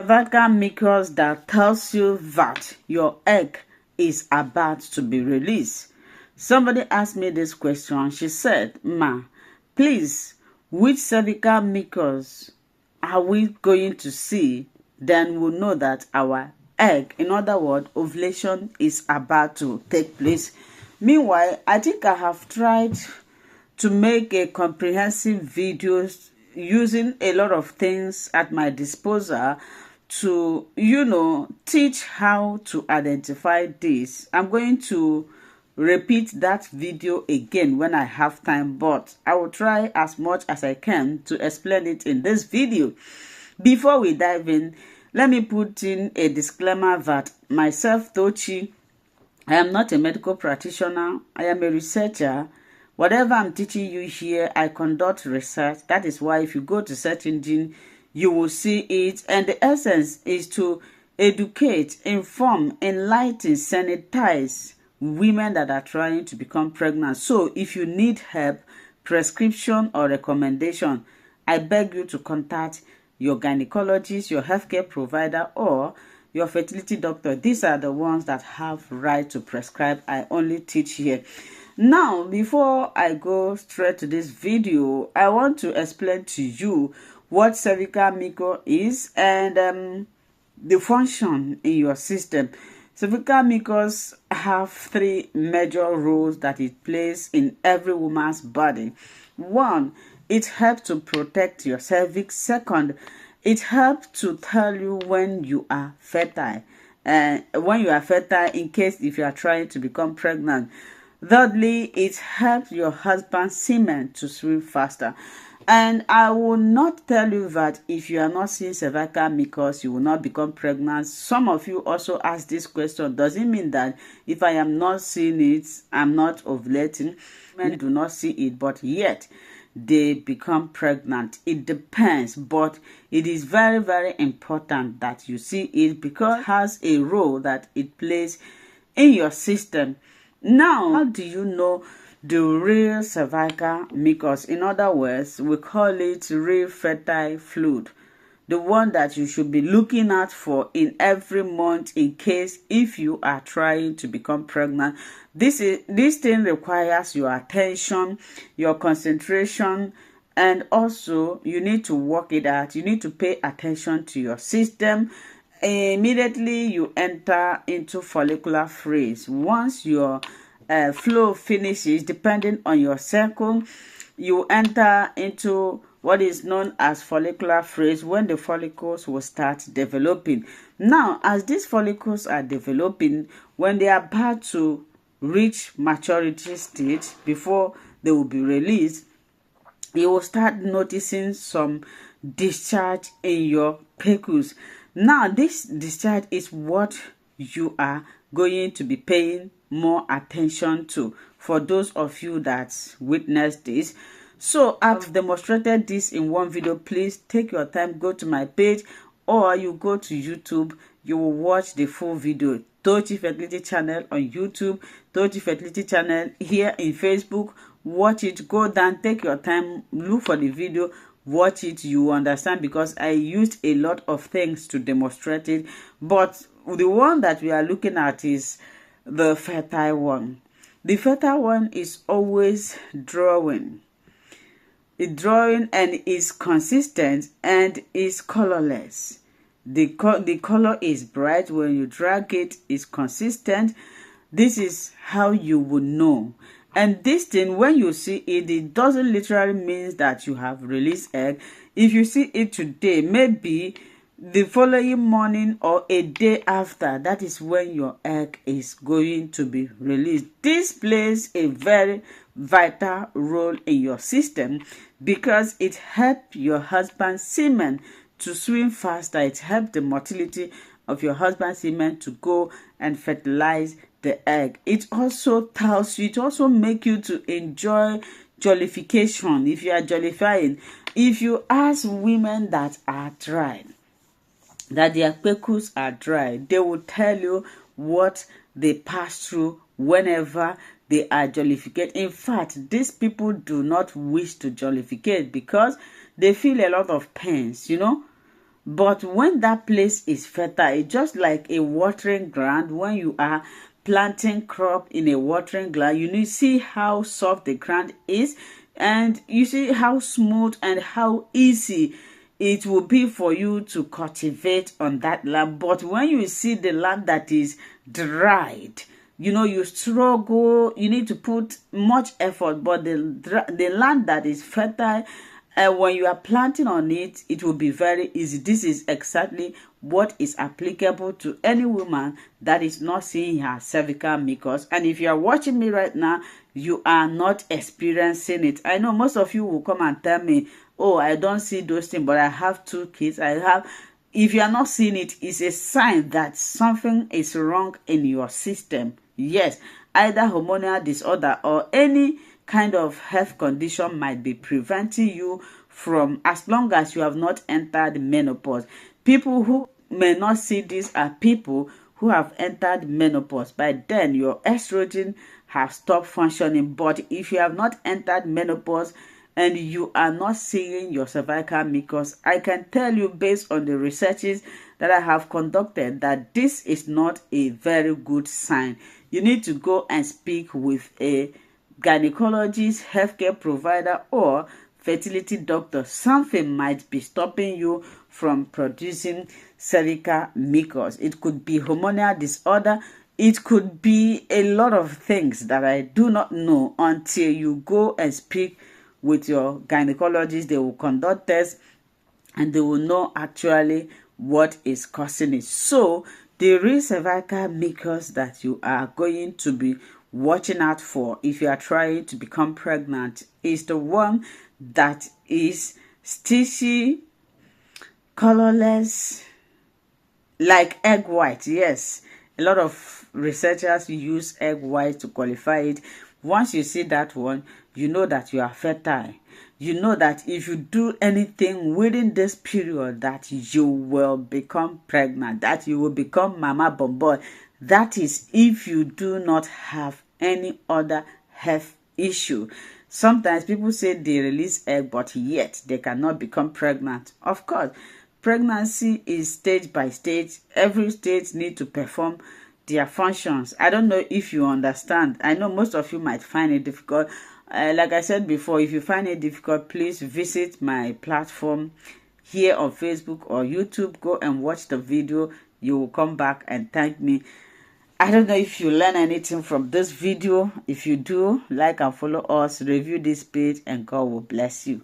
Cervical mucus that tells you that your egg is about to be released. Somebody asked me this question. She said, "Ma, please, which cervical mucus are we going to see? Then we'll know that our egg, in other words, ovulation, is about to take place." Meanwhile, I think I have tried to make a comprehensive video using a lot of things at my disposal to teach how to identify this. I'm going to repeat that video again when I have time, but I will try as much as I can to explain it in this video. Before we dive in, let me put in a disclaimer that myself, Tochi, I am not a medical practitioner. I am a researcher. Whatever I'm teaching you here, I conduct research. That is why if you go to search engine, you will see it. And the essence is to educate, inform, enlighten, sanitize women that are trying to become pregnant. So if you need help, prescription, or recommendation, I beg you to contact your gynecologist, your healthcare provider, or your fertility doctor. These are the ones that have right to prescribe. I only teach here. Now, before I go straight to this video, I want to explain to you what cervical mucus is and the function in your system. Cervical mucus have three major roles that it plays in every woman's body. One, it helps to protect your cervix. Second, it helps to tell you when you are fertile, in case if you are trying to become pregnant. Thirdly, it helps your husband's semen to swim faster. And I will not tell you that if you are not seeing cervical mucus, you will not become pregnant. Some of you also ask this question: does it mean that if I am not seeing it, I'm not ovulating? Men do not see it, but yet they become pregnant. It depends, but it is very, very important that you see it because it has a role that it plays in your system. Now, how do you know the real cervical mucus? In other words, we call it real fertile fluid, the one that you should be looking out for in every month in case if you are trying to become pregnant. This thing requires your attention, your concentration, and also you need to work it out. You need to pay attention to your system. Immediately you enter into follicular phase. Once your flow finishes, depending on your cycle, you enter into what is known as follicular phase, when the follicles will start developing. Now, as these follicles are developing, when they are about to reach maturity stage before they will be released, you will start noticing some discharge in your pecus. Now, this discharge is what you are going to be paying more attention to for those of you that witness this. So I've demonstrated this in one video. Please take your time, go to my page, or you go to YouTube. You will watch the full video. Tochi Fertility Channel on YouTube, Tochi Fertility Channel here in Facebook. Watch it, go down, take your time, look for the video, watch it. You understand, because I used a lot of things to demonstrate it, but the one that we are looking at is the fertile one. The fertile one is always drawing. It's drawing and is consistent and is colorless. The color is bright. When you drag it, it's consistent. This is how you will know. And this thing, when you see it, it doesn't literally mean that you have released egg. If you see it today, maybe the following morning or a day after, that is when your egg is going to be released. This plays a very vital role in your system because it helps your husband's semen to swim faster. It helps the motility of your husband's semen to go and fertilize the egg. It also tells you, it also makes you to enjoy jollification. If you are jollifying, if you ask women that are dry, that their pecus are dry, they will tell you what they pass through whenever they are jollificate. In fact, these people do not wish to jollificate because they feel a lot of pains, But when that place is fertile, it's just like a watering ground. When you are planting crop in a watering ground, you need to see how soft the ground is, and you see how smooth and how easy it will be for you to cultivate on that land. But when you see the land that is dried, you struggle, you need to put much effort. But the land that is fertile, when you are planting on it, it will be very easy. This is exactly what is applicable to any woman that is not seeing her cervical mucus. And if you are watching me right now, you are not experiencing it. I know most of you will come and tell me, oh, I don't see those things, but I have 2 kids. If you are not seeing it, it's a sign that something is wrong in your system. Yes, either hormonal disorder or any kind of health condition might be preventing you from, as long as you have not entered menopause. People who may not see this are people who have entered menopause. By then, your estrogen has stopped functioning. But if you have not entered menopause and you are not seeing your cervical mucus, I can tell you based on the researches that I have conducted that this is not a very good sign. You need to go and speak with a gynecologist, healthcare provider, or fertility doctor. Something might be stopping you from producing cervical mucus. It could be hormonal disorder. It could be a lot of things that I do not know until you go and speak with your gynecologist. They will conduct tests and they will know actually what is causing it. So the real cervical mucus that you are going to be watching out for if you are trying to become pregnant is the one that is stitchy, colorless, like egg white. Yes, a lot of researchers use egg white to qualify it. Once you see that one, you know that you are fertile. You know that if you do anything within this period, that you will become pregnant, that you will become mama bomboy. That is if you do not have any other health issue. Sometimes people say they release egg, but yet they cannot become pregnant. Of course, pregnancy is stage by stage. Every stage needs to perform their functions. I don't know if you understand. I know most of you might find it difficult. Like I said before, if you find it difficult, please visit my platform here on Facebook or YouTube. Go and watch the video. You will come back and thank me. I don't know if you learn anything from this video. If you do, like and follow us, review this page, and God will bless you.